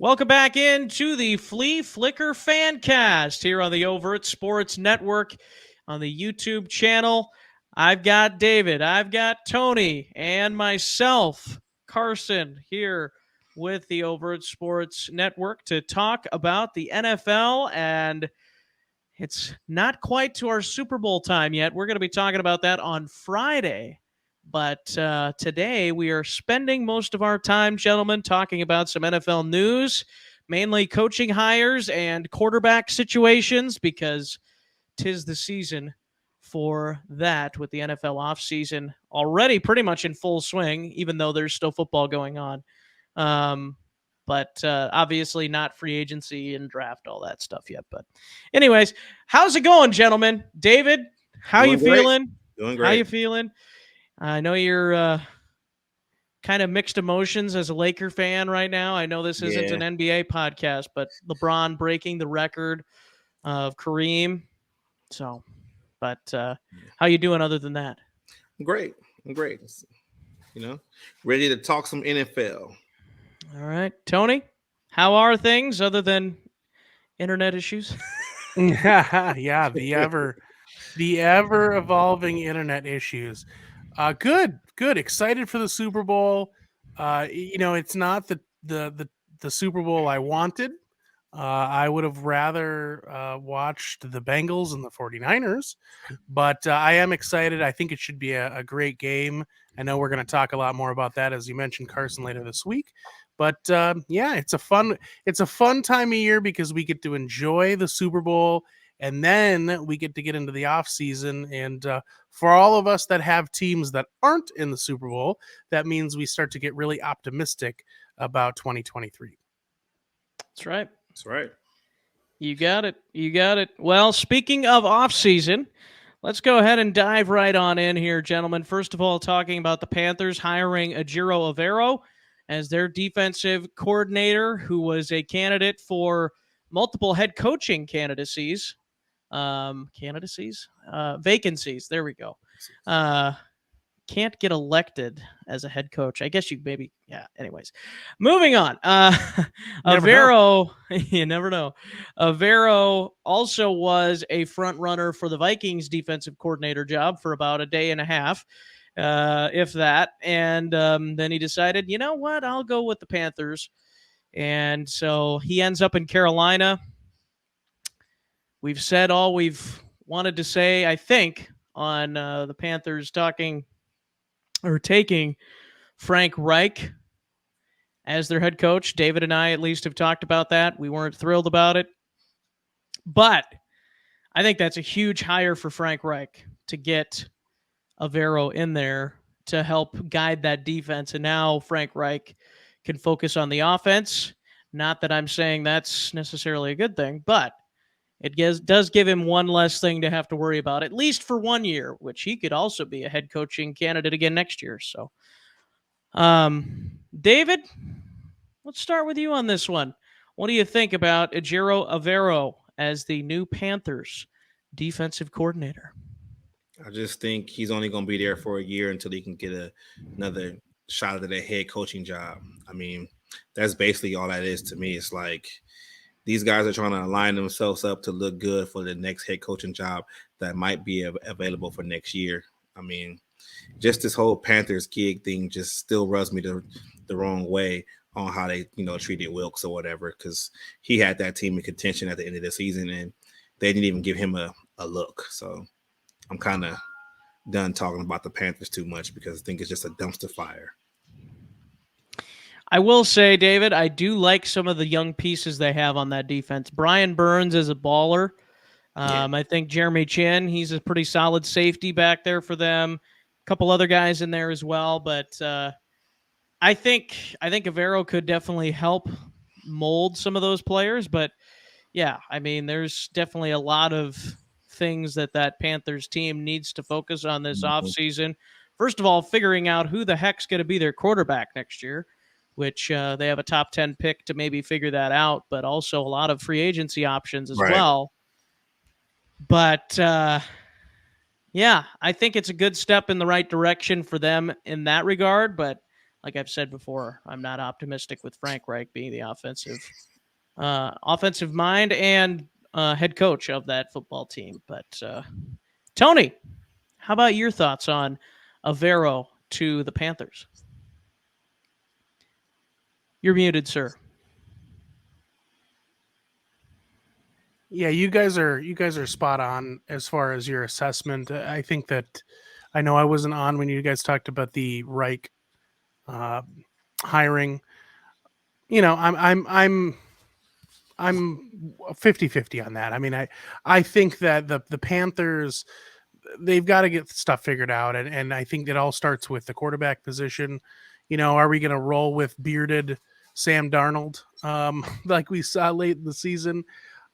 Welcome back into the Flea Flicker Fancast here on the Overt Sports Network on the YouTube channel. I've got David, I've got Tony, and myself, Carson, here with the Overt Sports Network to talk about the NFL. And it's not quite to our Super Bowl time yet. We're going to be talking about that on Friday. But today we are spending most of our time, gentlemen, talking about some NFL news, mainly coaching hires and quarterback situations, because 'tis the season for that, with the NFL offseason already pretty much in full swing, even though there's still football going on. But obviously not free agency and draft, all that stuff yet. But anyways, how's it going, gentlemen? David, how Doing you great. feeling? Doing How you great. feeling? I know you're kind of mixed emotions as a Laker fan right now. I know this isn't Yeah. an NBA podcast, but LeBron breaking the record of Kareem. So, but how you doing other than that? I'm great. I'm great. You know, ready to talk some NFL. All right, Tony, how are things other than internet issues? Yeah, the ever evolving internet issues. Good. Excited for the Super Bowl. It's not the Super Bowl I wanted. I would have rather watched the Bengals and the 49ers, but I am excited. I think it should be a great game. I know we're going to talk a lot more about that, as you mentioned, Carson, later this week. But yeah, it's a fun time of year because we get to enjoy the Super Bowl, and then we get to get into the off season. And for all of us that have teams that aren't in the Super Bowl, that means we start to get really optimistic about 2023. That's right. That's right. You got it. You got it. Well, speaking of off-season, let's go ahead and dive right on in here, gentlemen. First of all, talking about the Panthers hiring Ejiro Evero as their defensive coordinator, who was a candidate for multiple head coaching vacancies. There we go. Can't get elected as a head coach. I guess you maybe, yeah. Anyways, moving on. Evero, you never know. Evero also was a front runner for the Vikings defensive coordinator job for about a day and a half, if that. And then he decided, you know what, I'll go with the Panthers. And so he ends up in Carolina. We've said all we've wanted to say, I think, on the Panthers taking Frank Reich as their head coach. David and I at least have talked about that. We weren't thrilled about it. But I think that's a huge hire for Frank Reich to get Evero in there to help guide that defense. And now Frank Reich can focus on the offense. Not that I'm saying that's necessarily a good thing, but it does give him one less thing to have to worry about, at least for 1 year, which he could also be a head coaching candidate again next year. So, David, let's start with you on this one. What do you think about Ejiro Evero as the new Panthers defensive coordinator? I just think he's only going to be there for a year until he can get another shot at a head coaching job. I mean, that's basically all that is to me. It's like these guys are trying to align themselves up to look good for the next head coaching job that might be available for next year. I mean, just this whole Panthers gig thing just still rubs me the wrong way on how they, treated Wilks or whatever, because he had that team in contention at the end of the season and they didn't even give him a look. So I'm kind of done talking about the Panthers too much because I think it's just a dumpster fire. I will say, David, I do like some of the young pieces they have on that defense. Brian Burns is a baller. I think Jeremy Chin, he's a pretty solid safety back there for them. A couple other guys in there as well, but I think Evero could definitely help mold some of those players. But yeah, I mean, there's definitely a lot of things that Panthers team needs to focus on this offseason. First of all, figuring out who the heck's going to be their quarterback next year, which they have a top 10 pick to maybe figure that out, but also a lot of free agency options as well. But yeah, I think it's a good step in the right direction for them in that regard. But like I've said before, I'm not optimistic with Frank Reich being the offensive mind and head coach of that football team. But Tony, how about your thoughts on Evero to the Panthers? You're muted, sir. Yeah, you guys are spot on as far as your assessment. I think that I know I wasn't on when you guys talked about the Reich hiring. You know, I'm 50-50 on that. I mean, I think that the Panthers, they've got to get stuff figured out, and I think it all starts with the quarterback position. You know, are we going to roll with bearded Sam Darnold like we saw late in the season?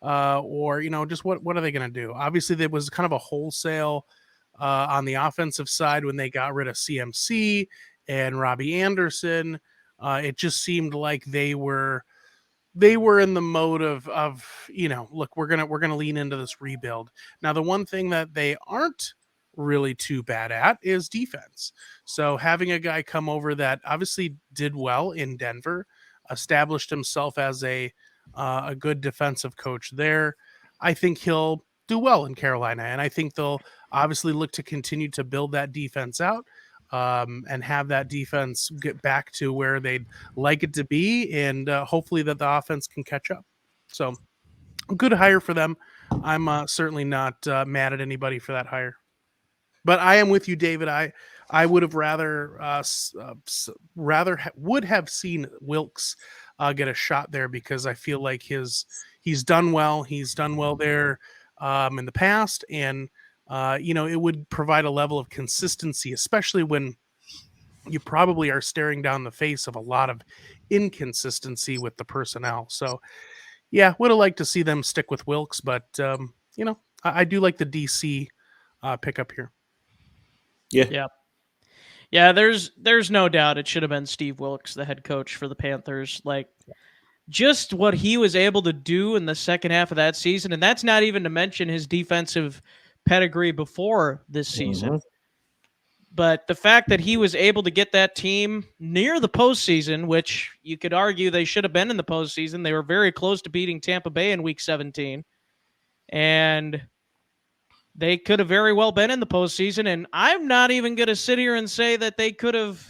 Or, you know, just what are they going to do? Obviously, there was kind of a wholesale on the offensive side when they got rid of CMC and Robbie Anderson. It just seemed like they were in the mode of you know, look, we're gonna lean into this rebuild. Now, the one thing that they aren't really too bad at is defense. So having a guy come over that obviously did well in Denver, established himself as a good defensive coach there, I think he'll do well in Carolina, and I think they'll obviously look to continue to build that defense out. And have that defense get back to where they'd like it to be, and hopefully that the offense can catch up. So, a good hire for them. I'm certainly not mad at anybody for that hire. But I am with you, David. I would have would have seen Wilks get a shot there, because I feel like he's done well. He's done well there in the past, and you know, it would provide a level of consistency, especially when you probably are staring down the face of a lot of inconsistency with the personnel. So, yeah, would have liked to see them stick with Wilks, but you know, I do like the DC pickup here. Yeah. There's no doubt it should have been Steve Wilks, the head coach for the Panthers. Like, just what he was able to do in the second half of that season, and that's not even to mention his defensive pedigree before this season. Mm-hmm. But the fact that he was able to get that team near the postseason, which you could argue they should have been in the postseason. They were very close to beating Tampa Bay in Week 17. And they could have very well been in the postseason. And I'm not even going to sit here and say that they could have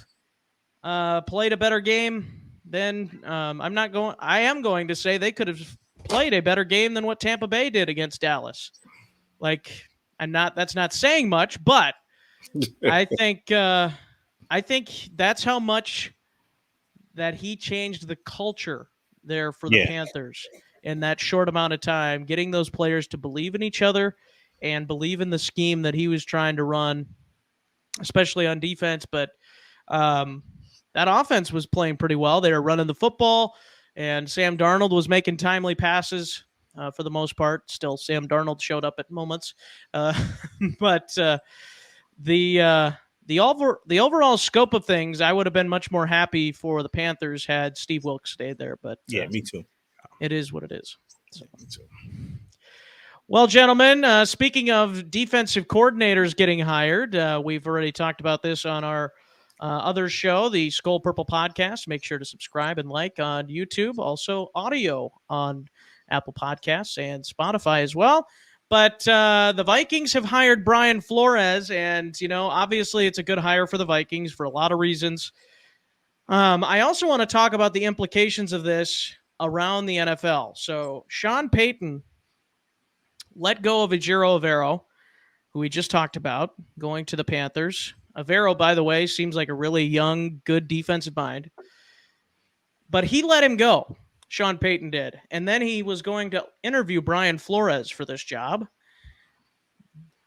played a better game than I am going to say they could have played a better game than what Tampa Bay did against Dallas. Like, that's not saying much, but I think that's how much that he changed the culture there for the Panthers in that short amount of time, getting those players to believe in each other and believe in the scheme that he was trying to run, especially on defense. But that offense was playing pretty well. They were running the football, and Sam Darnold was making timely passes. For the most part. Still, Sam Darnold showed up at moments, but the overall scope of things, I would have been much more happy for the Panthers had Steve Wilks stayed there. But me too. It is what it is. So. Me too. Well, gentlemen, speaking of defensive coordinators getting hired, we've already talked about this on our other show, the Skull Purple Podcast. Make sure to subscribe and like on YouTube. Also, audio on Apple Podcasts and Spotify as well. But the Vikings have hired Brian Flores, and, you know, obviously it's a good hire for the Vikings for a lot of reasons. I also want to talk about the implications of this around the NFL. So Sean Payton let go of Ejiro Evero, who we just talked about, going to the Panthers. Evero, by the way, seems like a really young, good defensive mind. But he let him go. Sean Payton did. And then he was going to interview Brian Flores for this job.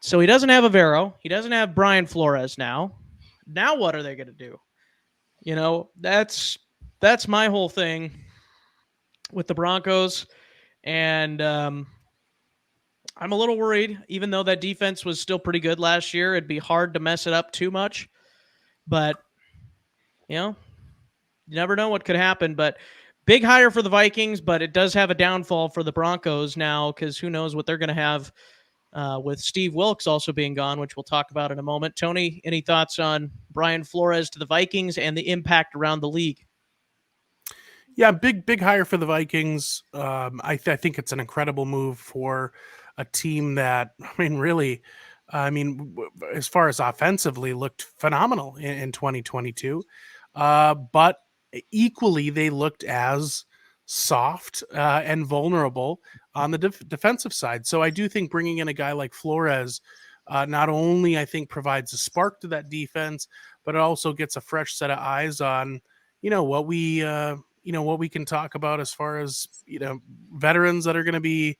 So he doesn't have Evero. He doesn't have Brian Flores now. Now what are they going to do? You know, that's my whole thing with the Broncos. And I'm a little worried, even though that defense was still pretty good last year. It'd be hard to mess it up too much. But, you know, you never know what could happen. But big hire for the Vikings, but it does have a downfall for the Broncos now, because who knows what they're going to have with Steve Wilks also being gone, which we'll talk about in a moment. Tony, any thoughts on Brian Flores to the Vikings and the impact around the league? Yeah, big hire for the Vikings. I think it's an incredible move for a team that, really, as far as offensively, looked phenomenal in 2022. But equally, they looked as soft and vulnerable on the defensive side. So I do think bringing in a guy like Flores not only, I think, provides a spark to that defense, but it also gets a fresh set of eyes on, what we can talk about as far as, veterans that are going to be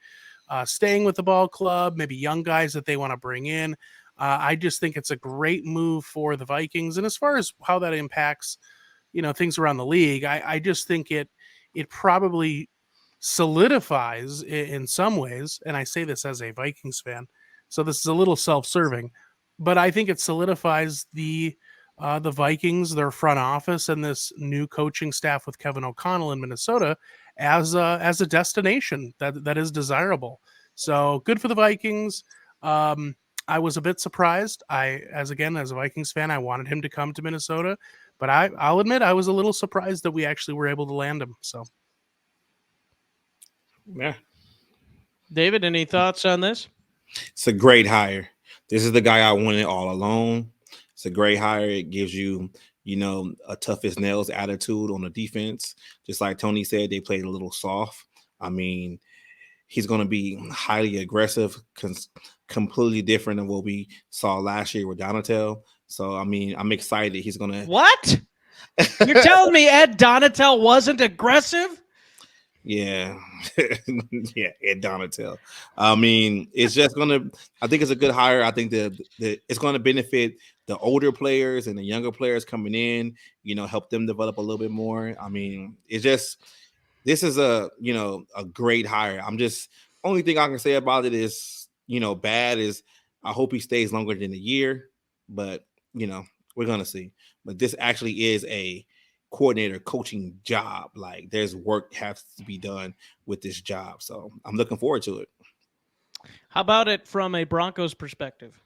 staying with the ball club, maybe young guys that they want to bring in. I just think it's a great move for the Vikings. And as far as how that impacts, things around the league, I just think it probably solidifies in some ways. And I say this as a Vikings fan, so this is a little self-serving, but I think it solidifies the Vikings, their front office, and this new coaching staff with Kevin O'Connell in Minnesota as a destination that is desirable. So good for the Vikings. I was a bit surprised. As a Vikings fan, I wanted him to come to Minnesota, but I'll admit I was a little surprised that we actually were able to land him. So, yeah. David, any thoughts on this? It's a great hire. This is the guy I wanted all along. It's a great hire. It gives you, a tough as nails attitude on the defense. Just like Tony said, they played a little soft. I mean, he's going to be highly aggressive, completely different than what we saw last year with Donatel. So, I'm excited. He's going to. What? You're telling me Ed Donatel wasn't aggressive? Yeah. Yeah, Ed Donatel. It's just going to – I think it's a good hire. I think that it's going to benefit the older players and the younger players coming in, help them develop a little bit more. It's just – this is a great hire. Only thing I can say about it is, bad is I hope he stays longer than a year, but, we're going to see. But this actually is a coordinator coaching job. Like, there's work has to be done with this job. So I'm looking forward to it. How about it from a Broncos perspective?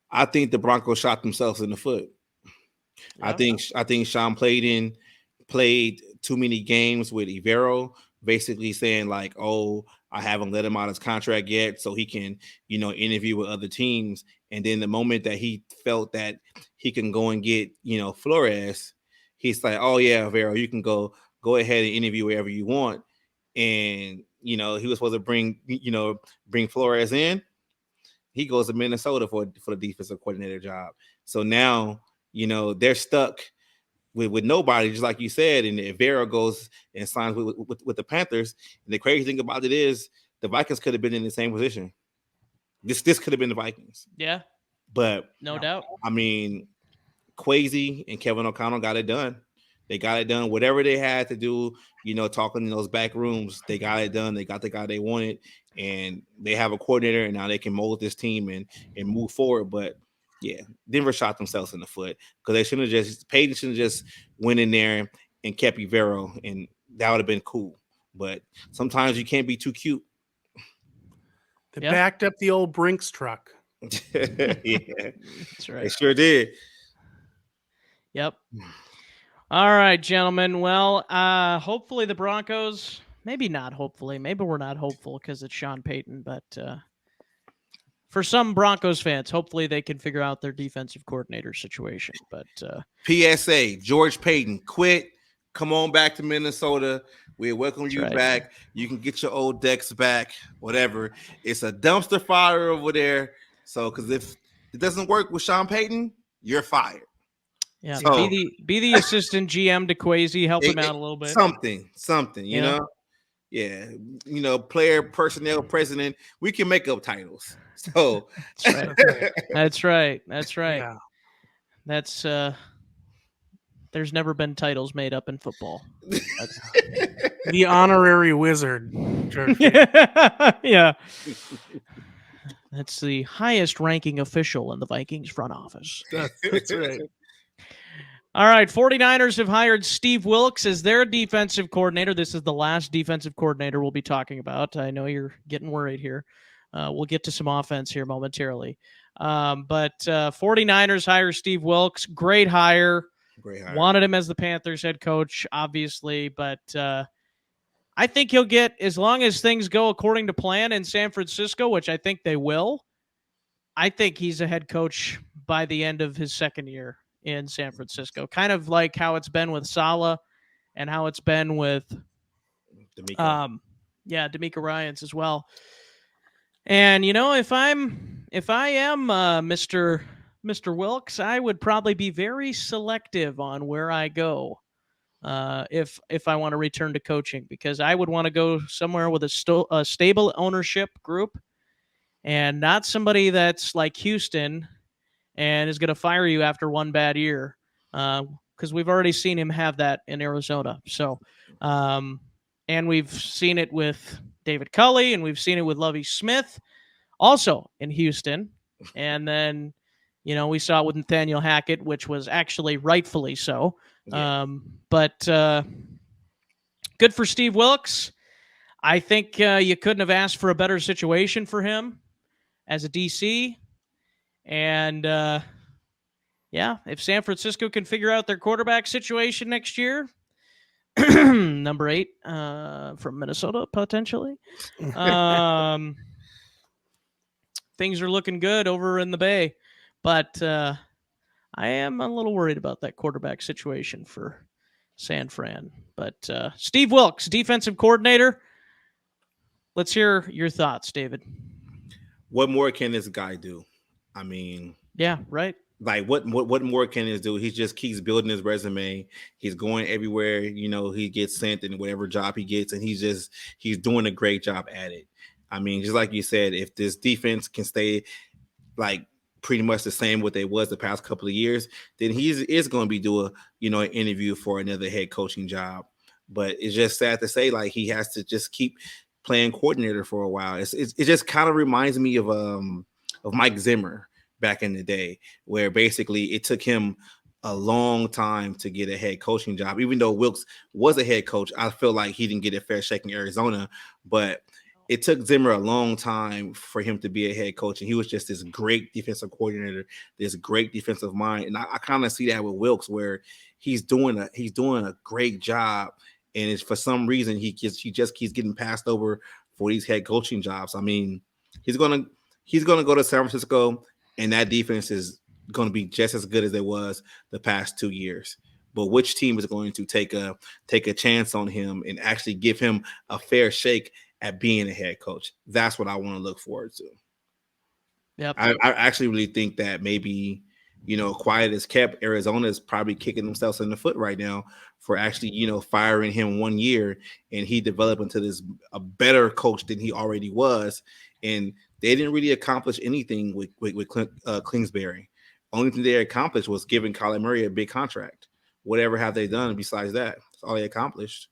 I think the Broncos shot themselves in the foot. Yeah. I think Sean played too many games with Evero, basically saying like, oh, I haven't let him out his contract yet, so he can, interview with other teams. And then the moment that he felt that he can go and get, Flores, he's like, oh yeah, Evero, you can go ahead and interview wherever you want. And, he was supposed to bring Flores in. He goes to Minnesota for the defensive coordinator job. So now, they're stuck with nobody, just like you said. And Evero goes and signs with the Panthers. And the crazy thing about it is the Vikings could have been in the same position. This could have been the Vikings. Yeah. But no doubt. Kwesi and Kevin O'Connell got it done. They got it done. Whatever they had to do, talking in those back rooms, they got it done. They got the guy they wanted, and they have a coordinator, and now they can mold this team and move forward. But yeah, Denver shot themselves in the foot because Peyton shouldn't just went in there and kept Evero, and that would have been cool. But sometimes you can't be too cute. They backed up the old Brinks truck. Yeah, that's right. They sure did. Yep. All right, gentlemen. Well, hopefully the Broncos, maybe not hopefully, maybe we're not hopeful because it's Sean Payton, but for some Broncos fans, hopefully they can figure out their defensive coordinator situation. But PSA, George Payton, quit. Come on back to Minnesota. We welcome you back. You can get your old decks back, whatever. It's a dumpster fire over there. So, because if it doesn't work with Sean Payton, you're fired. Yeah, so, be the assistant GM to Kwesi, help him out a little bit. Something, you know? Yeah, player, personnel, president. We can make up titles. So that's right. Yeah. That's there's never been titles made up in football. The honorary wizard. Yeah. That's the highest ranking official in the Vikings front office. That's right. All right, 49ers have hired Steve Wilks as their defensive coordinator. This is the last defensive coordinator we'll be talking about. I know you're getting worried here. We'll get to some offense here momentarily. But 49ers hire Steve Wilks. Great hire. Great hire. Wanted him as the Panthers head coach, obviously, but I think he'll get, as long as things go according to plan in San Francisco, which I think they will, I think he's a head coach by the end of his second year in San Francisco. Kind of like how it's been with Saleh and how it's been with D'Amico. D'Amico Ryans as well. And if I am Mr. Wilks, I would probably be very selective on where I go if I want to return to coaching, because I would want to go somewhere with a stable ownership group and not somebody that's like Houston and is going to fire you after one bad year, because we've already seen him have that in Arizona. So, and we've seen it with David Culley, and we've seen it with Lovie Smith, also in Houston. And then, we saw it with Nathaniel Hackett, which was actually rightfully so. Yeah. But good for Steve Wilks. I think you couldn't have asked for a better situation for him as a DC. And if San Francisco can figure out their quarterback situation next year, number 8 from Minnesota, potentially. Things are looking good over in the Bay. But I am a little worried about that quarterback situation for San Fran. But Steve Wilks, defensive coordinator. Let's hear your thoughts, David. What more can this guy do? I mean, yeah, right. Like what more can this do? He just keeps building his resume. He's going everywhere, he gets sent in whatever job he gets, and he's doing a great job at it. I mean, just like you said, if this defense can stay like pretty much the same what they was the past couple of years, then he is going to be doing, an interview for another head coaching job. But it's just sad to say, like, he has to just keep playing coordinator for a while. It just kind of reminds me of Mike Zimmer back in the day, where basically it took him a long time to get a head coaching job. Even though Wilks was a head coach, I feel like he didn't get a fair shake in Arizona, but it took Zimmer a long time for him to be a head coach. And he was just this great defensive coordinator, this great defensive mind. And I kind of see that with Wilks, where he's doing a great job. And it's for some reason he just keeps getting passed over for these head coaching jobs. I mean, he's gonna go to San Francisco, and that defense is going to be just as good as it was the past 2 years. But which team is going to take a chance on him and actually give him a fair shake at being a head coach? That's what I want to look forward to. Yep. I actually really think that maybe, quiet as kept, Arizona is probably kicking themselves in the foot right now for actually, firing him 1 year, and he developed into a better coach than he already was. And they didn't really accomplish anything with Kingsbury. Only thing they accomplished was giving Kyler Murray a big contract. Whatever have they done besides that? That's all they accomplished.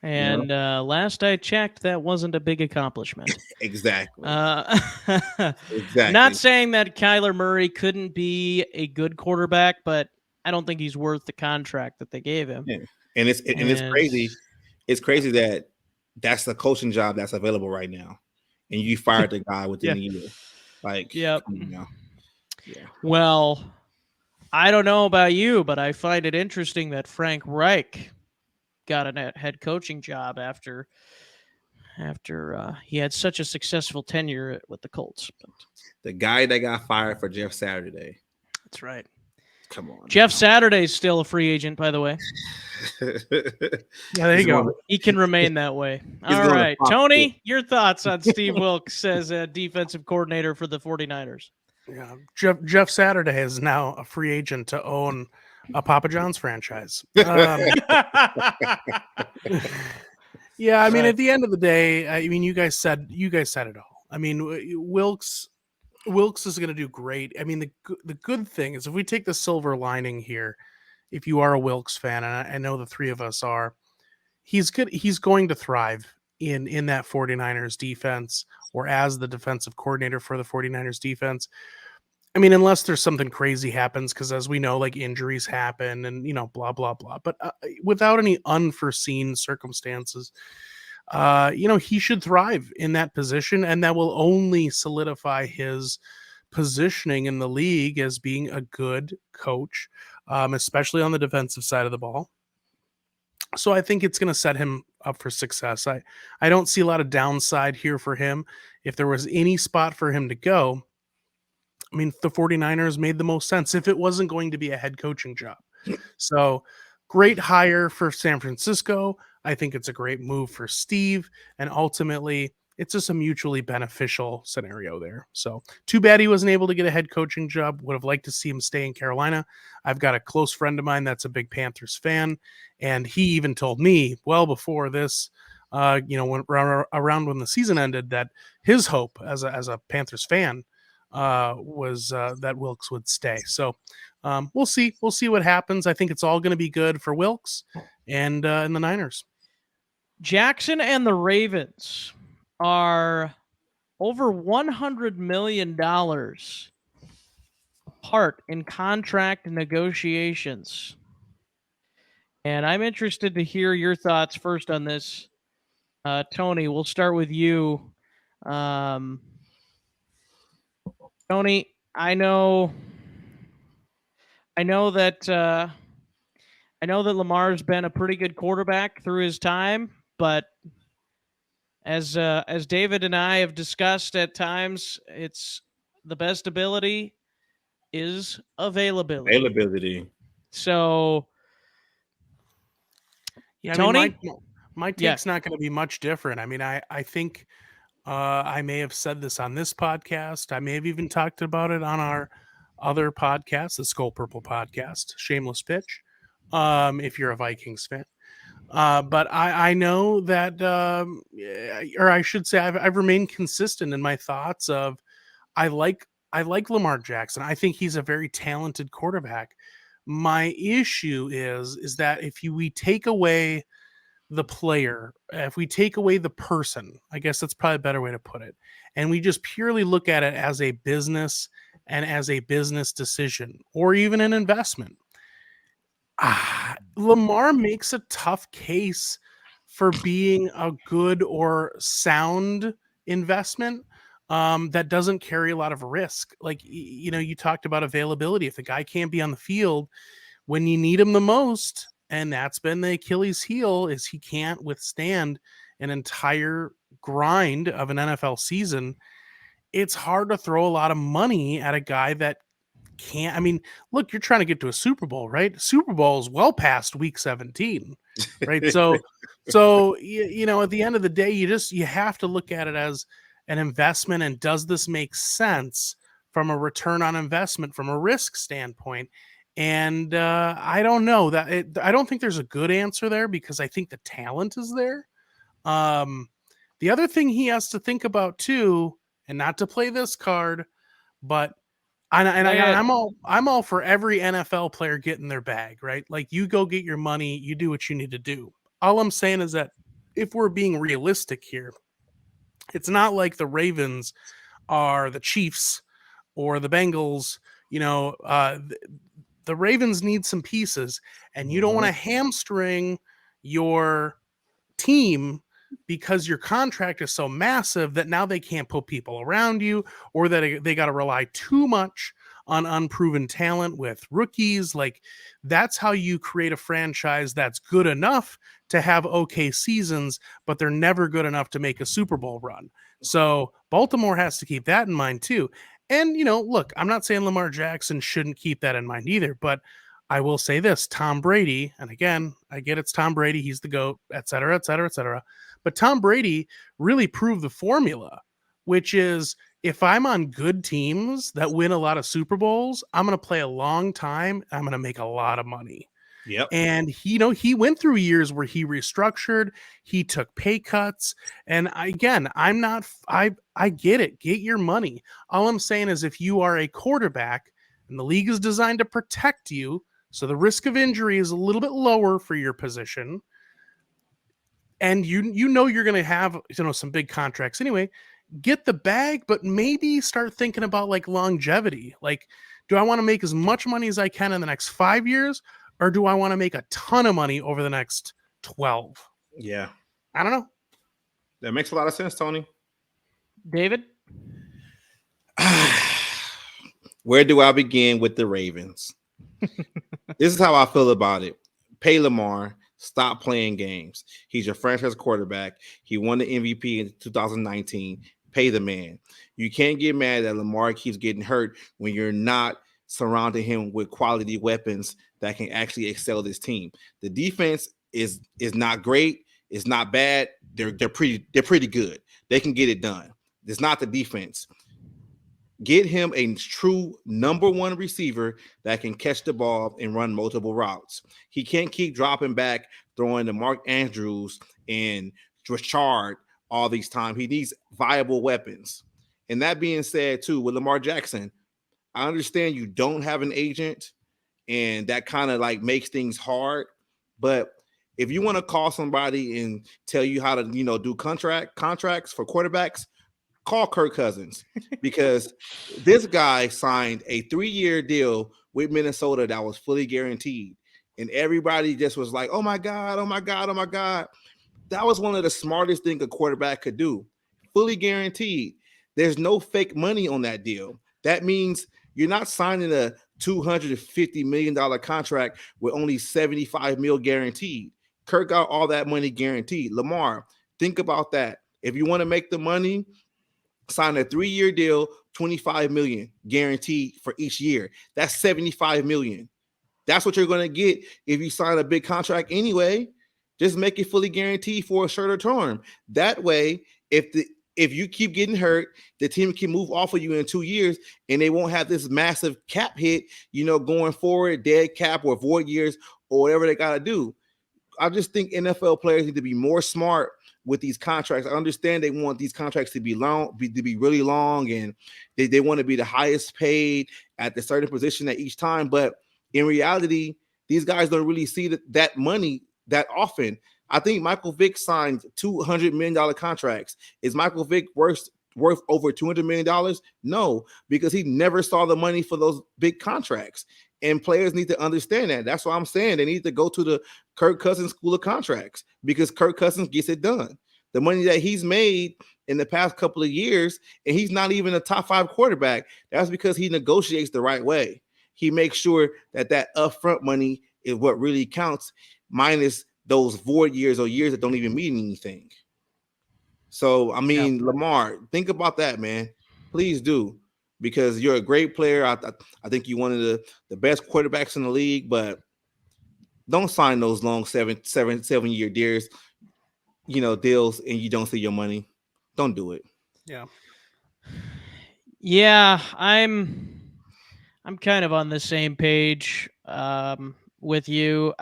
And last I checked, that wasn't a big accomplishment. Exactly. Exactly. Not saying that Kyler Murray couldn't be a good quarterback, but I don't think he's worth the contract that they gave him. Yeah. And it's crazy. It's crazy that that's the coaching job that's available right now, and you fired the guy within a year. Like, yep. Yeah. Well, I don't know about you, but I find it interesting that Frank Reich got a head coaching job after he had such a successful tenure with the Colts. But the guy that got fired for Jeff Saturday. That's right. Come on. Jeff Saturday's still a free agent, by the way. Yeah, there you go. He can remain that way. All right. Tony, your thoughts on Steve Wilks as a defensive coordinator for the 49ers? Yeah, Jeff Saturday is now a free agent to own a Papa John's franchise. Yeah, I mean, at the end of the day, I mean, you guys said it all. I mean, Wilks is going to do great. I mean, the good thing is, if we take the silver lining here, if you are a Wilks fan, and I know the three of us are, he's good. He's going to thrive in that 49ers defense, or as the defensive coordinator for the 49ers defense. I mean, unless there's something crazy happens, because as we know, like, injuries happen and, blah, blah, blah. But without any unforeseen circumstances, he should thrive in that position, and that will only solidify his positioning in the league as being a good coach, especially on the defensive side of the ball. So I think it's going to set him up for success. I don't see a lot of downside here for him. If there was any spot for him to go, I mean, the 49ers made the most sense if it wasn't going to be a head coaching job. So great hire for San Francisco. I think it's a great move for Steve. And ultimately, it's just a mutually beneficial scenario there. So too bad he wasn't able to get a head coaching job. Would have liked to see him stay in Carolina. I've got a close friend of mine that's a big Panthers fan. And he even told me well before this, when around when the season ended, that his hope as a Panthers fan was that Wilks would stay. So we'll see. We'll see what happens. I think it's all going to be good for Wilks and the Niners. Jackson and the Ravens are over $100 million apart in contract negotiations. And I'm interested to hear your thoughts first on this. Tony, we'll start with you. Tony, I know that Lamar's been a pretty good quarterback through his time, but as David and I have discussed at times, it's the best ability is availability. So, yeah, Tony, I mean, my take's not going to be much different. I mean, I think I may have said this on this podcast. I may have even talked about it on our other podcast, the Skull Purple podcast, shameless pitch, if you're a Vikings fan. But I know that, or I should say, I've remained consistent in my thoughts of I like Lamar Jackson. I think he's a very talented quarterback. My issue is that if we take away the player, if we take away the person, I guess that's probably a better way to put it, and we just purely look at it as a business and as a business decision or even an investment, Lamar makes a tough case for being a good or sound investment that doesn't carry a lot of risk. Like, you talked about availability. If the guy can't be on the field when you need him the most, and that's been the Achilles heel, is he can't withstand an entire grind of an NFL season, it's hard to throw a lot of money at a guy that can't. I mean, look, you're trying to get to a Super Bowl, right? Super Bowl is well past week 17, right? So at the end of the day, you have to look at it as an investment, and does this make sense from a return on investment, from a risk standpoint? And I don't know I don't think there's a good answer there, because I think the talent is there. The other thing he has to think about too, and not to play this card, but I'm all for every NFL player getting their bag, right? Like, you go get your money, you do what you need to do. All I'm saying is that if we're being realistic here, it's not like the Ravens are the Chiefs or the Bengals. The Ravens need some pieces, and you don't want to hamstring your team because your contract is so massive that now they can't put people around you, or that they got to rely too much on unproven talent with rookies. Like, that's how you create a franchise that's good enough to have okay seasons, but they're never good enough to make a Super Bowl run. So Baltimore has to keep that in mind too. And, look, I'm not saying Lamar Jackson shouldn't keep that in mind either, but I will say this: Tom Brady, and again, I get it's Tom Brady, he's the GOAT, et cetera, et cetera, et cetera. But Tom Brady really proved the formula, which is, if I'm on good teams that win a lot of Super Bowls, I'm going to play a long time. I'm going to make a lot of money. Yep. And he went through years where he restructured, he took pay cuts. And I get it. Get your money. All I'm saying is, if you are a quarterback and the league is designed to protect you, so the risk of injury is a little bit lower for your position, and you're going to have some big contracts anyway, get the bag, but maybe start thinking about like longevity. Like, do I want to make as much money as I can in the next 5 years, or do I want to make a ton of money over the next 12? Yeah. I don't know. That makes a lot of sense, Tony. David? Where do I begin with the Ravens? This is how I feel about it. Pay Lamar. Stop playing games. He's your franchise quarterback. He won the MVP in 2019. Pay the man. You can't get mad that Lamar keeps getting hurt when you're not surrounding him with quality weapons that can actually excel this team. The defense is not great. It's not bad. They're pretty good. They can get it done. It's not the defense. Get him a true number one receiver that can catch the ball and run multiple routes. He can't keep dropping back, throwing to Mark Andrews and Richard all these times. He needs viable weapons. And that being said, too, with Lamar Jackson, I understand you don't have an agent, and that kind of like makes things hard. But if you want to call somebody and tell you how to, do contracts for quarterbacks, call Kirk Cousins, because this guy signed a 3-year deal with Minnesota that was fully guaranteed. And everybody just was like, oh my God, oh my God, oh my God. That was one of the smartest things a quarterback could do. Fully guaranteed. There's no fake money on that deal. That means you're not signing a $250 million contract with only $75 million guaranteed. Kirk got all that money guaranteed. Lamar, think about that. If you want to make the money, sign a 3-year deal, $25 million guaranteed for each year. That's $75 million. That's what you're going to get if you sign a big contract anyway. Just make it fully guaranteed for a shorter term. That way, if you keep getting hurt, the team can move off of you in 2 years, and they won't have this massive cap hit, going forward, dead cap or void years or whatever they got to do. I just think NFL players need to be more smart with these contracts. I understand they want these contracts to be long, to be really long, and they want to be the highest paid at the certain position at each time. But in reality, these guys don't really see that money that often. I think Michael Vick signed $200 million contracts. Is Michael Vick worth over $200 million? No, because he never saw the money for those big contracts. And players need to understand that. That's why I'm saying they need to go to the Kirk Cousins school of contracts, because Kirk Cousins gets it done. The money that he's made in the past couple of years, and he's not even a top 5 quarterback, that's because he negotiates the right way. He makes sure that upfront money is what really counts, minus those void years or years that don't even mean anything. So, I mean, yeah. Lamar, think about that, man. Please do. Because you're a great player. I think you're one of the best quarterbacks in the league, but don't sign those long 7-year deals, deals, and you don't see your money. Don't do it. Yeah. Yeah, I'm kind of on the same page with you.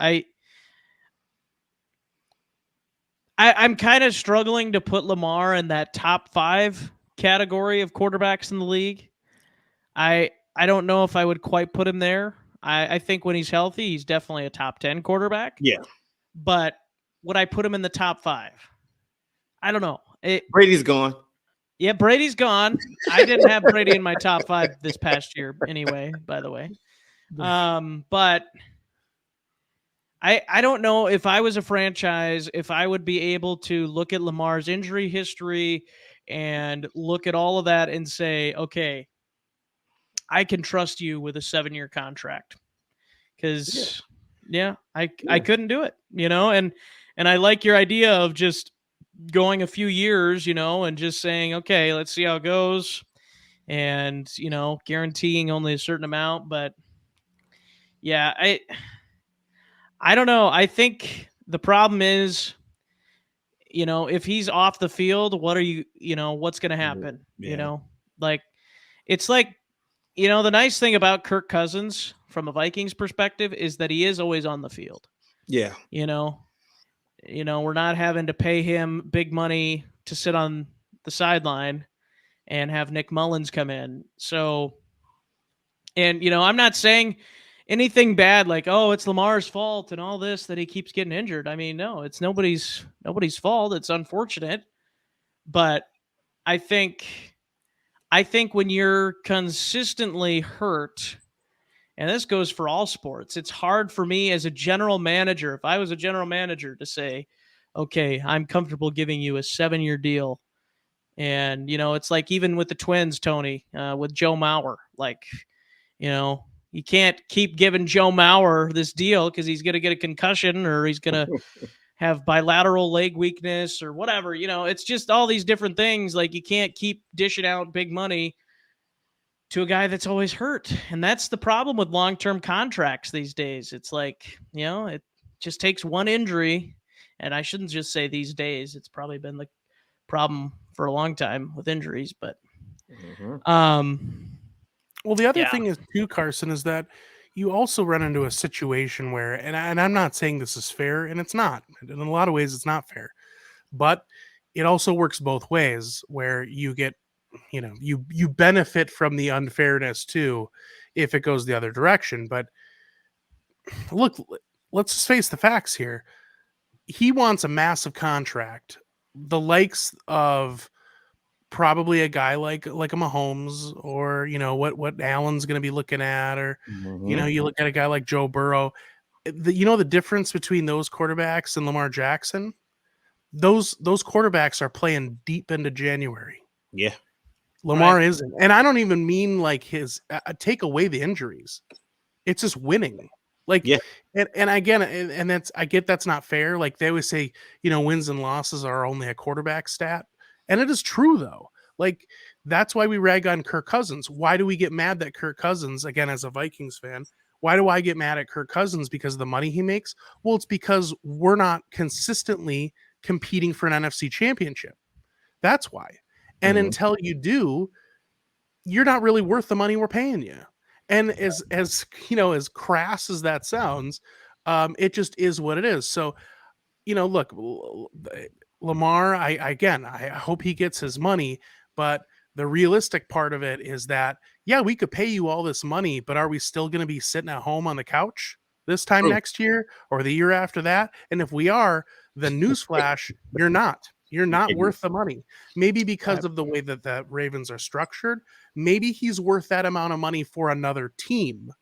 I'm kind of struggling to put Lamar in that top 5 category of quarterbacks in the league. I don't know if I would quite put him there. I think when he's healthy, he's definitely a top 10 quarterback. Yeah. But would I put him in the top 5? I don't know. Brady's gone. Yeah, Brady's gone. I didn't have Brady in my top 5 this past year anyway, by the way. But I don't know if I was a franchise, if I would be able to look at Lamar's injury history and look at all of that and say, okay, I can trust you with a 7-year contract, because I couldn't do it, and I like your idea of just going a few years, and just saying, okay, let's see how it goes, and, guaranteeing only a certain amount. But yeah, I don't know. I think the problem is, if he's off the field, what are you, what's going to happen? Yeah. It's like, the nice thing about Kirk Cousins from a Vikings perspective is that he is always on the field. Yeah. We're not having to pay him big money to sit on the sideline and have Nick Mullins come in. So, and, I'm not saying anything bad like, oh, it's Lamar's fault and all this that he keeps getting injured. I mean, no, it's nobody's fault. It's unfortunate. But I think when you're consistently hurt, and this goes for all sports, it's hard for me as a general manager, if I was a general manager, to say, okay, I'm comfortable giving you a 7-year deal. And, it's like even with the Twins, Tony, with Joe Mauer, like, you can't keep giving Joe Mauer this deal because he's going to get a concussion or he's going to have bilateral leg weakness or whatever. It's just all these different things. Like, you can't keep dishing out big money to a guy that's always hurt. And that's the problem with long-term contracts these days. It's like, it just takes one injury. And I shouldn't just say these days. It's probably been the problem for a long time with injuries, but well, the other thing is too, Carson, is that you also run into a situation where, and I'm not saying this is fair, and it's not. In a lot of ways, it's not fair, but it also works both ways, where you get, you benefit from the unfairness too, if it goes the other direction. But look, let's just face the facts here. He wants a massive contract, the likes of probably a guy like a Mahomes, or what Allen's going to be looking at, or you look at a guy like Joe Burrow. The difference between those quarterbacks and Lamar Jackson, those quarterbacks are playing deep into January. Yeah, Lamar isn't, and I don't even mean like his take away the injuries. It's just winning. Like, and again, and that's, I get that's not fair. Like they always say, wins and losses are only a quarterback stat. And it is true, though. Like, that's why we rag on Kirk Cousins. Why do we get mad that Kirk Cousins, again, as a Vikings fan, why do I get mad at Kirk Cousins? Because of the money he makes? Well, it's because we're not consistently competing for an NFC championship. That's why. And until you do, you're not really worth the money we're paying you. And as crass as that sounds, it just is what it is. So, look, Lamar, I hope he gets his money, but the realistic part of it is that, we could pay you all this money, but are we still going to be sitting at home on the couch this time next year or the year after that? And if we are, then newsflash, you're not. You're not worth the money. Maybe because of the way that the Ravens are structured, maybe he's worth that amount of money for another team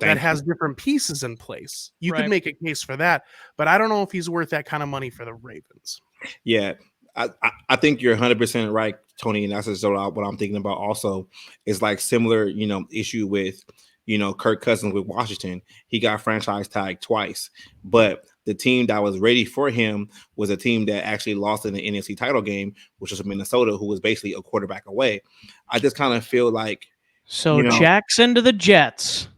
that has different pieces in place. You could make a case for that, but I don't know if he's worth that kind of money for the Ravens. Yeah, I think you're 100% right, Tony, and that's just what I'm thinking about. Also, is like similar, issue with Kirk Cousins with Washington. He got franchise tagged twice, but the team that was ready for him was a team that actually lost in the NFC title game, which was Minnesota, who was basically a quarterback away. I just kind of feel like Jackson to the Jets.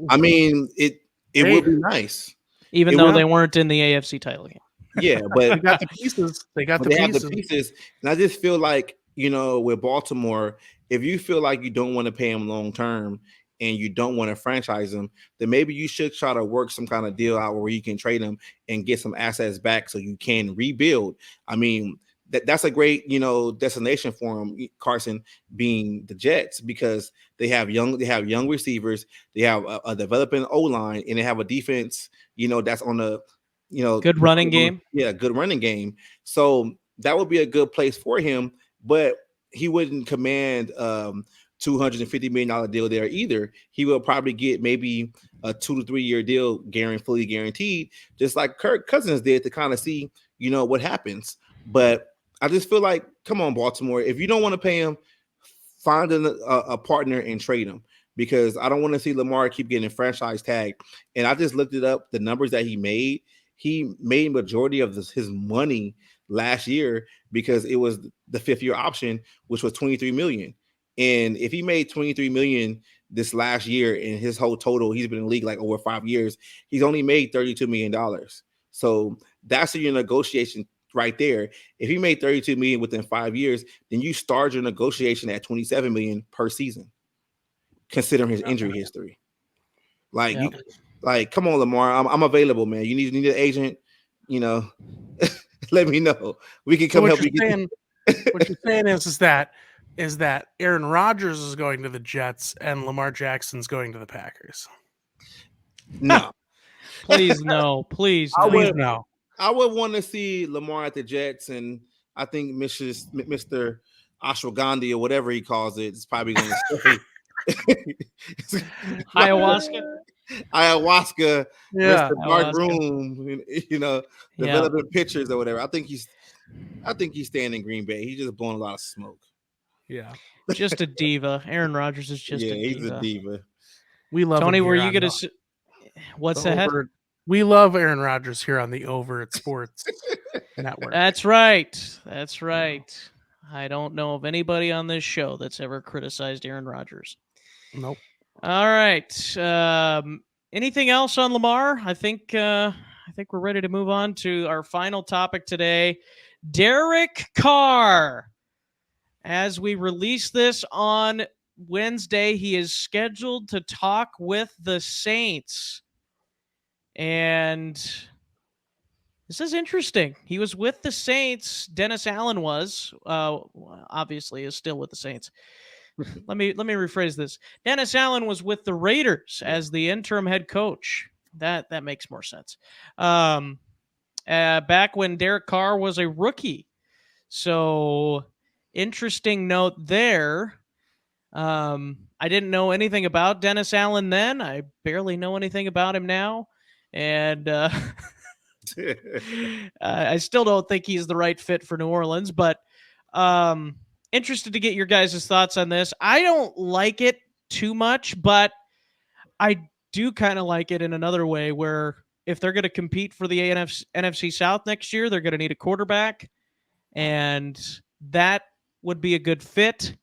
I mean, it would be nice, even though they weren't in the AFC title game. Yeah, but they got the pieces. They have the pieces, and I just feel like with Baltimore, if you feel like you don't want to pay him long term and you don't want to franchise him, then maybe you should try to work some kind of deal out where you can trade him and get some assets back so you can rebuild. I mean, that's a great destination for him, Carson, being the Jets, because they have young receivers, they have a developing O-line, and they have a defense that's on the good running game. Yeah, good running game. So that would be a good place for him, but he wouldn't command $250 million deal there either. He will probably get maybe a 2 to 3 year deal, fully guaranteed, just like Kirk Cousins did, to kind of see what happens. But I just feel like, come on, Baltimore, if you don't want to pay him, find a partner and trade him, because I don't want to see Lamar keep getting franchise tagged. And I just looked it up, the numbers that he made. He made majority of his money last year because it was the 5th year option, which was $23 million. And if he made $23 million this last year, in his whole total, he's been in the league like over 5 years, he's only made $32 million. So that's your negotiation right there. If he made $32 million within 5 years, then you start your negotiation at $27 million per season, considering his injury history. Like, come on, Lamar, I'm available, man. You need an agent, let me know. We can come help you. What you're saying is that Aaron Rodgers is going to the Jets and Lamar Jackson's going to the Packers. No. Please no. Please no. I would want to see Lamar at the Jets, and I think Mr. Ashwagandhi or whatever he calls it is probably going to stay. Ayahuasca. ayahuasca, Yeah. Mr. Dark Ayahuasca. Room, developing pictures or whatever. I think he's staying in Green Bay. He's just blowing a lot of smoke. Yeah. Just a diva. Aaron Rodgers is just a diva. He's a diva. We love Tony, him were here you on going the- to? What's the that? Overt- We love Aaron Rodgers here on the Overt Sports Network. That's right. That's right. I don't know of anybody on this show that's ever criticized Aaron Rodgers. Nope. All right. Anything else on Lamar? I think we're ready to move on to our final topic today. Derek Carr. As we release this on Wednesday, he is scheduled to talk with the Saints. And this is interesting. He was with the Saints. Dennis Allen was, obviously, is still with the Saints. Let me rephrase this. Dennis Allen was with the Raiders as the interim head coach. That makes more sense. Back when Derek Carr was a rookie. So interesting note there. I didn't know anything about Dennis Allen then. I barely know anything about him now. And I still don't think he's the right fit for New Orleans, but interested to get your guys' thoughts on this. I don't like it too much, but I do kind of like it in another way where if they're going to compete for the NFC South next year, they're going to need a quarterback, and that would be a good fit.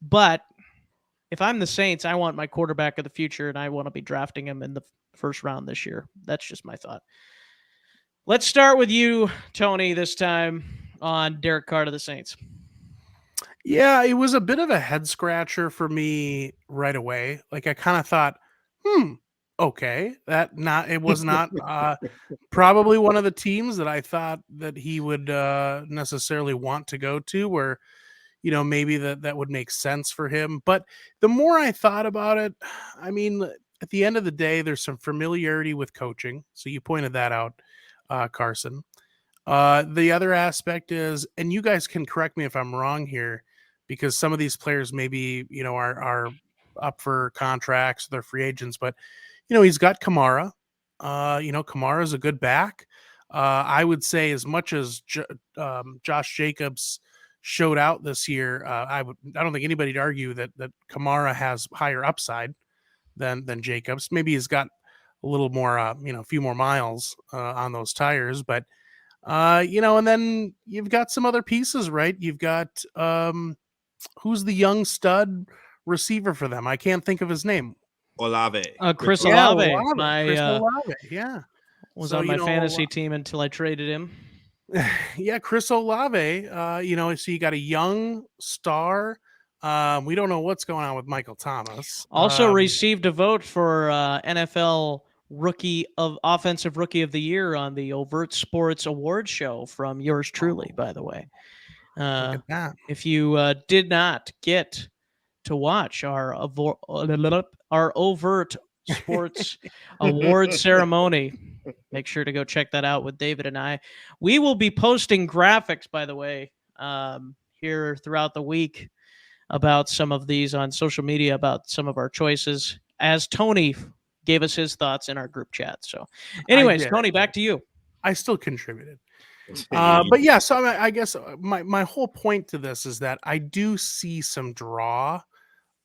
But if I'm the Saints, I want my quarterback of the future, and I want to be drafting him in the first round this year. That's just my thought. Let's start with you, Tony, this time on Derek Carr to the Saints. Yeah, it was a bit of a head scratcher for me right away. Like I kind of thought, okay, it was not probably one of the teams that I thought that he would necessarily want to go to, where maybe that would make sense for him. But the more I thought about it, I mean, at the end of the day, there's some familiarity with coaching. So you pointed that out, Carson. The other aspect is, and you guys can correct me if I'm wrong here, because some of these players maybe, are up for contracts, they're free agents, but, he's got Kamara. Kamara is a good back. I would say as much as Josh Jacobs showed out this year, I don't think anybody'd argue that Kamara has higher upside than Jacobs. Maybe he's got a little more, a few more miles on those tires, but and then you've got some other pieces, right? You've got who's the young stud receiver for them? I can't think of his name. Olave. Chris Yeah, Olave. Chris Olave. Yeah. Was on my fantasy team until I traded him. Yeah, Chris Olave. So you got a young star. We don't know what's going on with Michael Thomas. Also received a vote for NFL Offensive Rookie of the Year on the Overt Sports Award show from yours truly, by the way. Look at that. If you did not get to watch our Overt Sports Award ceremony, make sure to go check that out with David and I. We will be posting graphics, by the way, here throughout the week about some of these on social media, about some of our choices, as Tony gave us his thoughts in our group chat. So anyways, Tony, back to you. I still contributed. But yeah, so I guess my whole point to this is that I do see some draw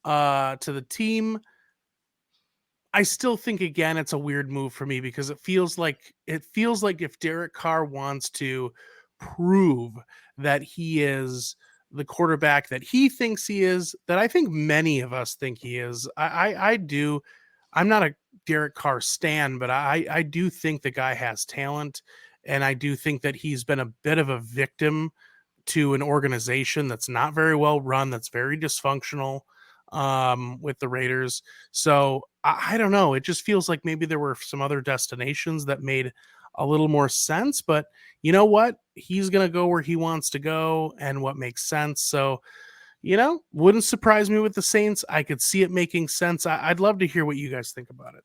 to the team. I still think, again, it's a weird move for me because it feels like if Derek Carr wants to prove that he is the quarterback that he thinks he is, that I think many of us think he is. I do. I'm not a Derek Carr stan, but I do think the guy has talent, and I do think that he's been a bit of a victim to an organization that's not very well run, that's very dysfunctional with the Raiders. So I don't know. It just feels like maybe there were some other destinations that made a little more sense, but you know what? He's going to go where he wants to go and what makes sense. So, wouldn't surprise me with the Saints. I could see it making sense. I'd love to hear what you guys think about it.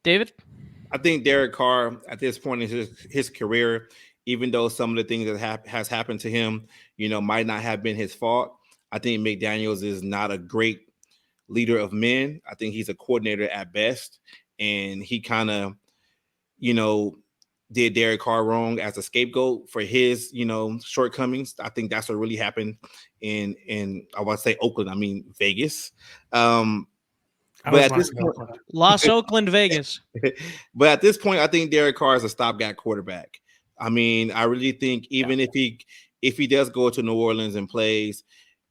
David? I think Derek Carr at this point in his career, even though some of the things that has happened to him, might not have been his fault, I think McDaniels is not a great leader of men. I think he's a coordinator at best, and he kind of, did Derek Carr wrong as a scapegoat for his, shortcomings. I think that's what really happened in I want to say Oakland. I mean Vegas. But at this point, Los Oakland, Vegas. But at this point, I think Derek Carr is a stopgap quarterback. I mean, I really think even if he does go to New Orleans and plays,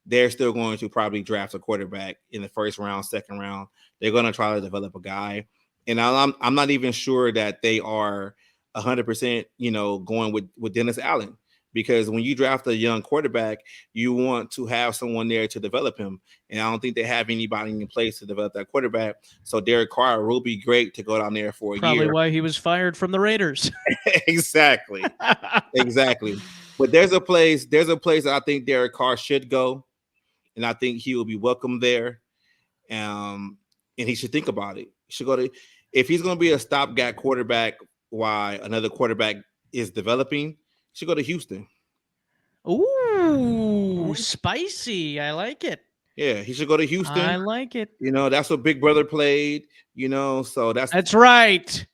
they're still going to probably draft a quarterback in the first round, second round. They're going to try to develop a guy, and I'm not even sure that they are 100%, going with Dennis Allen, because when you draft a young quarterback, you want to have someone there to develop him, and I don't think they have anybody in place to develop that quarterback. So Derek Carr will be great to go down there for a year. Probably why he was fired from the Raiders. Exactly. But there's a place that I think Derek Carr should go, and I think he will be welcome there. And he should think about it. He should go to, if he's going to be a stopgap quarterback while another quarterback is developing, he should go to Houston. Ooh, spicy. I like it. Yeah, he should go to Houston. I like it. That's what Big Brother played, so that's right.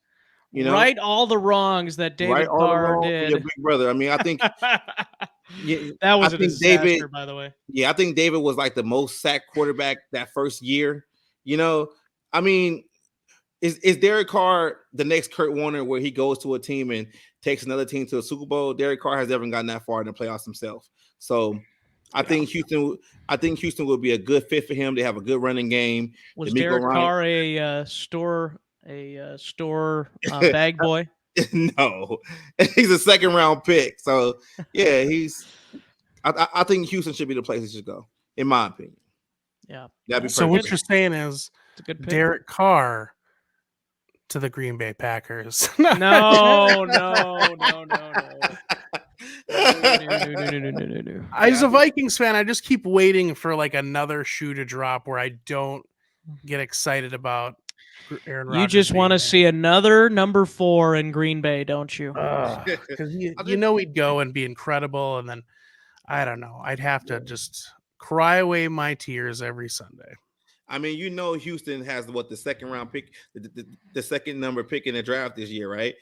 Right all the wrongs that David Carr did. Your Big Brother. I mean, I think that was a disaster, by the way. Yeah, I think David was like the most sacked quarterback that first year. I mean, is Derek Carr the next Kurt Warner, where he goes to a team and takes another team to a Super Bowl? Derek Carr has never gotten that far in the playoffs himself. So I think Houston will be a good fit for him. They have a good running game. Was Derek Carr a store bag boy? No, he's a second round pick. So yeah, I think Houston should be the place he should go, in my opinion. Yeah. That'd be so what you're saying is Derek Carr to the Green Bay Packers. No. As a Vikings fan, I just keep waiting for like another shoe to drop where I don't get excited about Aaron Rodgers. You just want to see another number 4 in Green Bay, don't you? Because he'd go and be incredible, and then I don't know. I'd have to just cry away my tears every Sunday. I mean, Houston has the second round pick, the second number pick in the draft this year, right?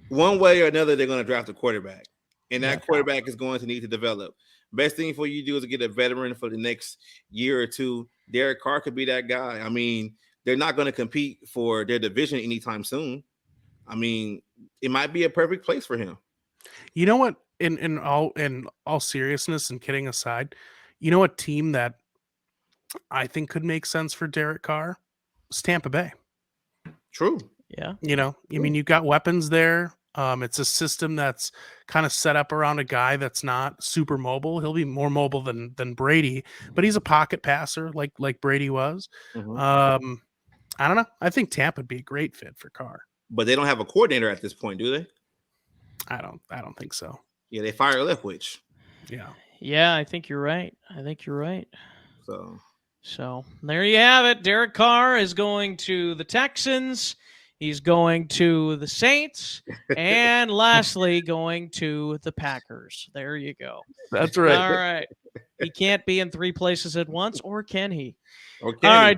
One way or another, they're going to draft a quarterback, and that quarterback is going to need to develop. Best thing for you to do is to get a veteran for the next year or two. Derek Carr could be that guy. I mean, they're not going to compete for their division anytime soon. I mean, it might be a perfect place for him. You know what? In all seriousness and kidding aside, a team that I think could make sense for Derek Carr is Tampa Bay. True. Yeah. I mean, you've got weapons there. It's a system that's kind of set up around a guy that's not super mobile. He'll be more mobile than Brady, but he's a pocket passer like Brady was. Mm-hmm. I don't know. I think Tampa would be a great fit for Carr. But they don't have a coordinator at this point, do they? I don't think so. Yeah, they fired Leftwich. Yeah. Yeah, I think you're right. So there you have it. Derek Carr is going to the Texans. He's going to the Saints. And lastly, going to the Packers. There you go. That's right. All right. He can't be in 3 places at once, or can he? All right,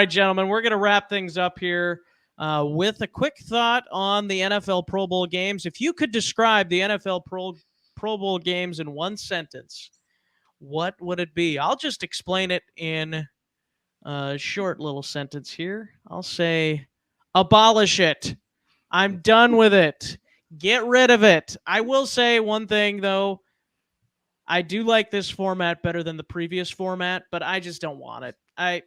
gentlemen. We're going to wrap things up here with a quick thought on the NFL Pro Bowl games. If you could describe the NFL Pro Bowl games in one sentence, what would it be? I'll just explain it in a short little sentence here. I'll say, abolish it. I'm done with it. Get rid of it. I will say one thing, though. I do like this format better than the previous format, but I just don't want it. I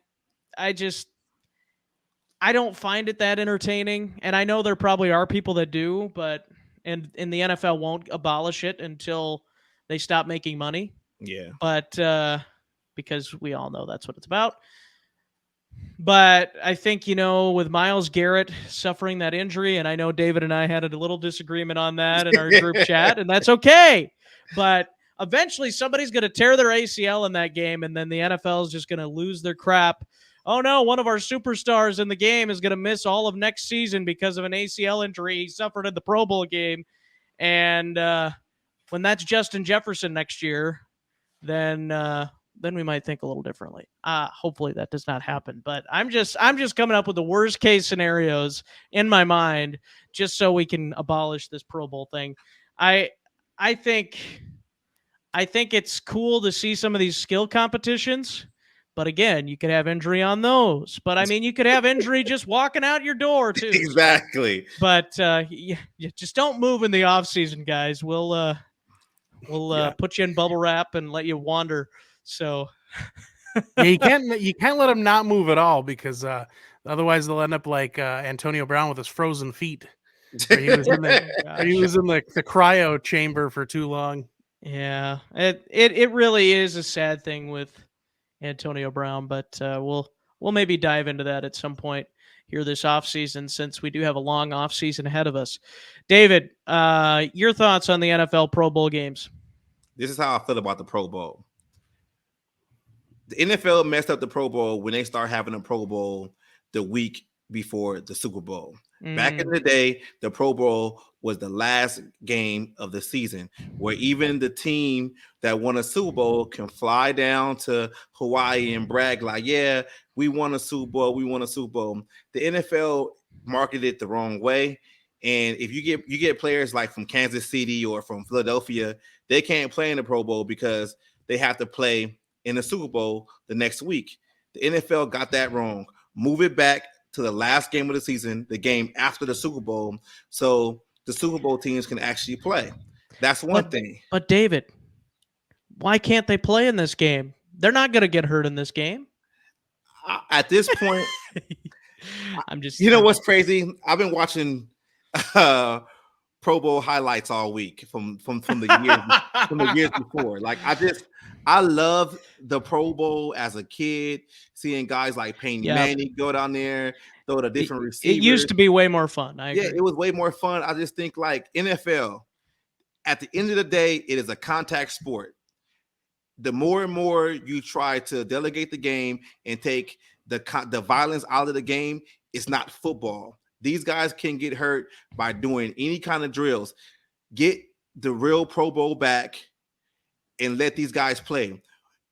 don't find it that entertaining, and I know there probably are people that do, but and the NFL won't abolish it until they stop making money. Yeah. But because we all know that's what it's about. But I think, with Myles Garrett suffering that injury, and I know David and I had a little disagreement on that in our group chat, and that's okay. But eventually somebody's going to tear their ACL in that game, and then the NFL is just going to lose their crap. Oh, no, one of our superstars in the game is going to miss all of next season because of an ACL injury he suffered in the Pro Bowl game. And when that's Justin Jefferson next year, then then we might think a little differently. Hopefully that does not happen. But I'm just coming up with the worst case scenarios in my mind, just so we can abolish this Pro Bowl thing. I think it's cool to see some of these skill competitions. But again, you could have injury on those. But I mean, you could have injury just walking out your door too. Exactly. But you just don't move in the off season, guys. We'll put you in bubble wrap and let you wander. So yeah, you can't let them not move at all, because otherwise they'll end up like Antonio Brown with his frozen feet. Where he was in the cryo chamber for too long. Yeah, it really is a sad thing with Antonio Brown, but we'll maybe dive into that at some point here this offseason, since we do have a long offseason ahead of us. David, your thoughts on the NFL Pro Bowl games? This is how I feel about the Pro Bowl. The NFL messed up the Pro Bowl when they start having a Pro Bowl the week before the Super Bowl. Back in the day, the Pro Bowl was the last game of the season, where even the team that won a Super Bowl can fly down to Hawaii and brag like, yeah, we won a Super Bowl. We won a Super Bowl. The NFL marketed it the wrong way. And if you get players like from Kansas City or from Philadelphia, they can't play in the Pro Bowl because they have to play in the Super Bowl the next week. The NFL got that wrong. Move it back to the last game of the season, the game after the Super Bowl, so the Super Bowl teams can actually play. That's one thing. But David, why can't they play in this game? They're not going to get hurt in this game. At this point, I'm just. You know what's crazy? I've been watching Pro Bowl highlights all week from the years before. Like I love the Pro Bowl as a kid, seeing guys like Peyton Manning go down there, throw the different receivers. It used to be way more fun. I agree. Yeah, it was way more fun. I just think like NFL, at the end of the day, it is a contact sport. The more and more you try to delegate the game and take the violence out of the game, it's not football. These guys can get hurt by doing any kind of drills. Get the real Pro Bowl back and let these guys play.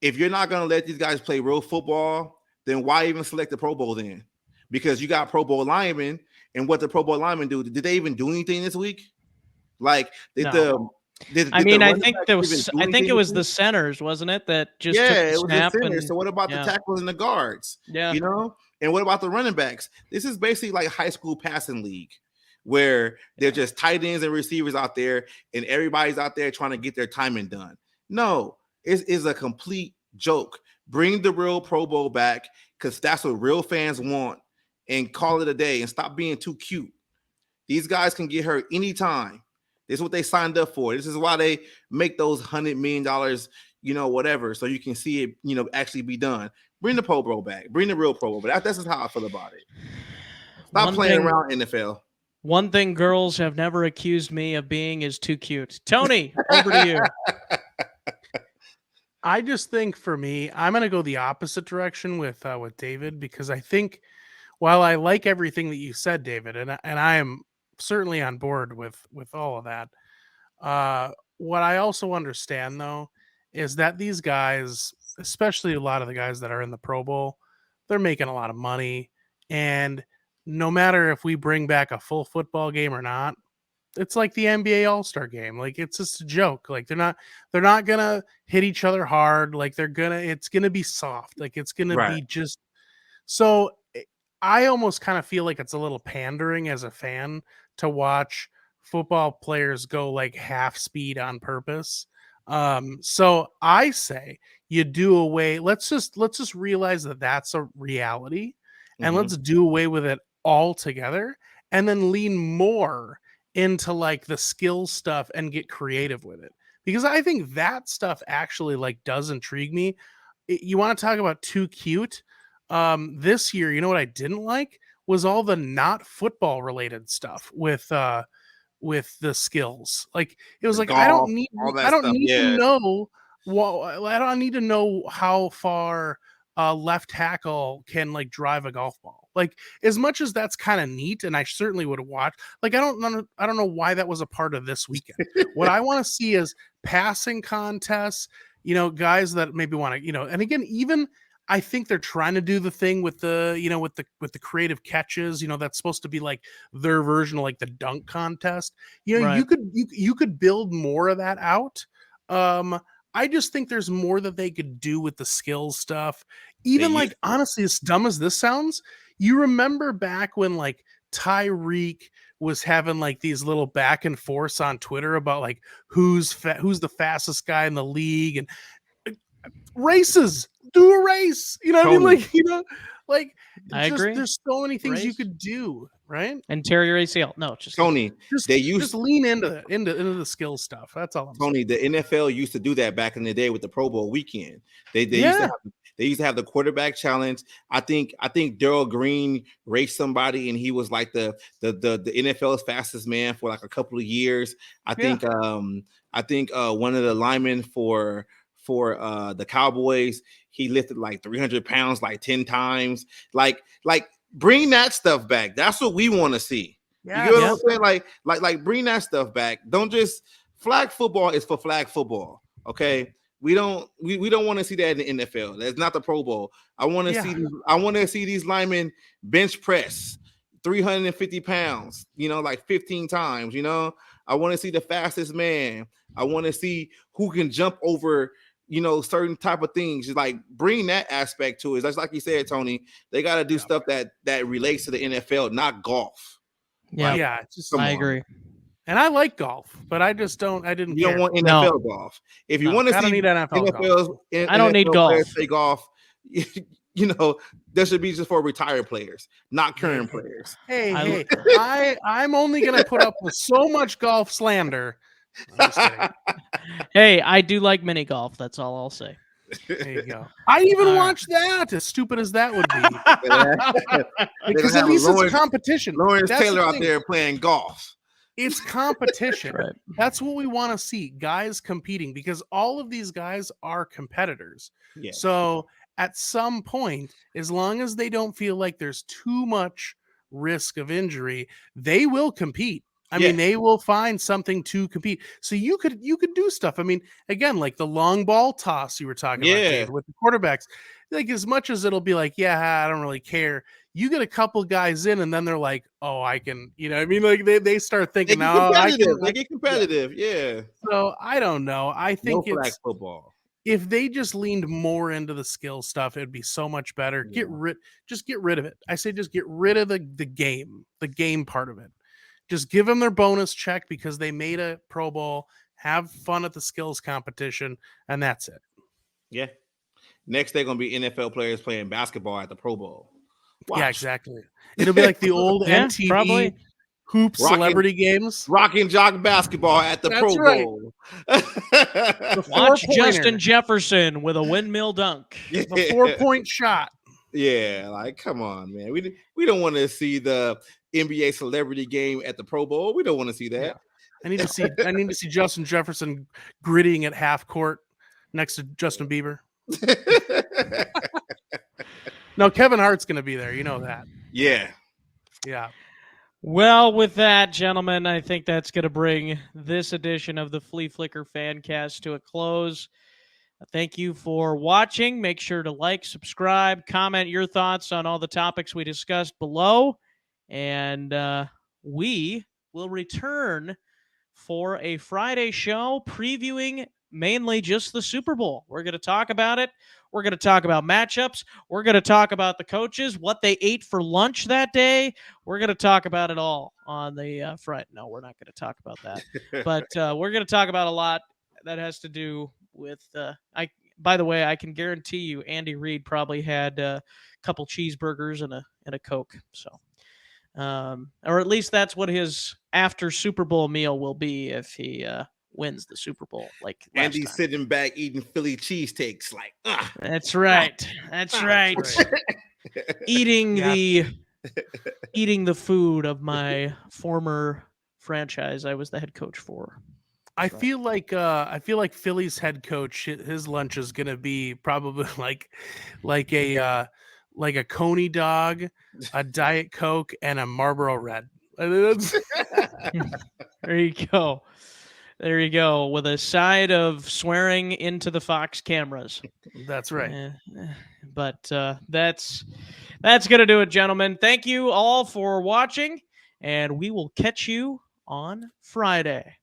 If you're not going to let these guys play real football, then why even select the Pro Bowl then? Because you got Pro Bowl linemen, and what the Pro Bowl linemen do? Did they even do anything this week? Like, I think it was the centers, wasn't it? That just took the snap. It was the centers. So what about the tackles and the guards? Yeah, you know. And what about the running backs? This is basically like high school passing league, where they're just tight ends and receivers out there, and everybody's out there trying to get their timing done. No, it is a complete joke. Bring the real Pro Bowl back, because that's what real fans want, and call it a day and stop being too cute. These guys can get hurt anytime. This is what they signed up for. This is why they make those $100 million, whatever, so you can see it, actually be done. Bring the Pro Bowl back. Bring the real Pro Bowl back. That's just how I feel about it. Stop playing around NFL. One thing girls have never accused me of being is too cute. Tony, over to you. I just think for me, I'm going to go the opposite direction with David, because I think while I like everything that you said, David, and I am certainly on board with all of that, what I also understand, though, is that these guys, especially a lot of the guys that are in the Pro Bowl, they're making a lot of money. And no matter if we bring back a full football game or not, it's like the NBA All-Star game. Like, it's just a joke. Like, they're not gonna hit each other hard. Like, it's gonna be soft. Like, it's gonna be just. So I almost kind of feel like it's a little pandering as a fan to watch football players go like half speed on purpose. So I say you do away. Let's just realize that that's a reality, and let's do away with it altogether, and then lean more into like the skill stuff and get creative with it, because I think that stuff actually like does intrigue me. You want to talk about too cute? This year, you know what I didn't like was all the not football related stuff with the skills. Like, it was like, golf, I don't need to know. Well, I don't need to know how far left tackle can like drive a golf ball. Like, as much as that's kind of neat, and I certainly would watch. Like, I don't know why that was a part of this weekend. What I want to see is passing contests. guys that maybe want to, and again, even I think they're trying to do the thing with the, with the creative catches, that's supposed to be like their version of like the dunk contest. Right. You could build more of that out. I just think there's more that they could do with the skills stuff. Even like, honestly, as dumb as this sounds, you remember back when like Tyreek was having like these little back and forths on Twitter about like who's the fastest guy in the league, and races, do a race. You know what I mean? Like, I agree. There's so many things you Race. could do, right? And tear your ACL. No, just Tony, Just lean into the skill stuff. That's all I'm saying. Tony, the NFL used to do that back in the day with the Pro Bowl weekend. They used to have the quarterback challenge. I think Darryl Green raced somebody and he was like the NFL's fastest man for like a couple of years. I think one of the linemen for the Cowboys, he lifted like 300 pounds like 10 times. Like bring that stuff back. That's what we want to see. Yeah, you know what I'm saying? Like bring that stuff back. Don't just flag football is for flag football. Okay. We don't want to see that in the NFL. That's not the Pro Bowl. I want to see these linemen bench press 350 pounds, like 15 times. I want to see the fastest man. I want to see who can jump over, certain type of things. Just like bring that aspect to it. That's like you said, Tony. They got to do stuff that relates to the NFL, not golf. Yeah, I agree. And I like golf, but I just don't. I didn't. You don't want NFL golf. If you want to see NFL golf. I don't need golf. Play golf. That should be just for retired players, not current players. Hey, I'm only gonna put up with so much golf slander. I'm just kidding. Hey, I do like mini golf. That's all I'll say. There you go. I even watched that. As stupid as that would be, because at least it's a competition. Lawrence Taylor out there playing golf. It's competition. Right. That's what we want to see. Guys competing, because all of these guys are competitors. Yeah. So at some point, as long as they don't feel like there's too much risk of injury, they will compete. I mean, they will find something to compete. So you could do stuff. I mean, again, like the long ball toss you were talking about, Dave, with the quarterbacks. Like, as much as it'll be like, I don't really care. You get a couple guys in, and then they're like, oh, I can, I mean, like they start thinking, they get competitive. Yeah. So I don't know. I think it's flag football. If they just leaned more into the skill stuff, it'd be so much better. Yeah. Just get rid of it. I say, just get rid of the game part of it. Just give them their bonus check because they made a Pro Bowl. Have fun at the skills competition, and that's it. Yeah. Next, they're going to be NFL players playing basketball at the Pro Bowl. Watch. Yeah, exactly. It'll be like the old MTV probably. Hoop celebrity games. Rock and jock basketball at the Pro Bowl. Watch Justin Jefferson with a windmill dunk. The 4-point shot. Yeah, like, come on, man. We don't want to see the NBA celebrity game at the Pro Bowl. We don't want to see that. Yeah. I need to see Justin Jefferson grittying at half court next to Justin Bieber. No, Kevin Hart's going to be there. You know that. Yeah. Yeah. Well, with that, gentlemen, I think that's going to bring this edition of the Flea Flicker Fancast to a close. Thank you for watching. Make sure to like, subscribe, comment your thoughts on all the topics we discussed below. And we will return for a Friday show previewing mainly just the Super Bowl. We're going to talk about it. We're going to talk about matchups. We're going to talk about the coaches, what they ate for lunch that day. We're going to talk about it all on the front. No, we're not going to talk about that. But we're going to talk about a lot that has to do with by the way, I can guarantee you Andy Reid probably had a couple cheeseburgers and a Coke. So, or at least that's what his after Super Bowl meal will be if he wins the Super Bowl. Like Andy's sitting back eating Philly cheesesteaks. Like, that's right. That's right. Eating the food of my former franchise I was the head coach for. I feel like Philly's head coach, his lunch is gonna be probably like a Coney dog, a Diet Coke, and a Marlboro Red. There you go. There you go, with a side of swearing into the Fox cameras. That's right. But that's going to do it, gentlemen. Thank you all for watching, and we will catch you on Friday.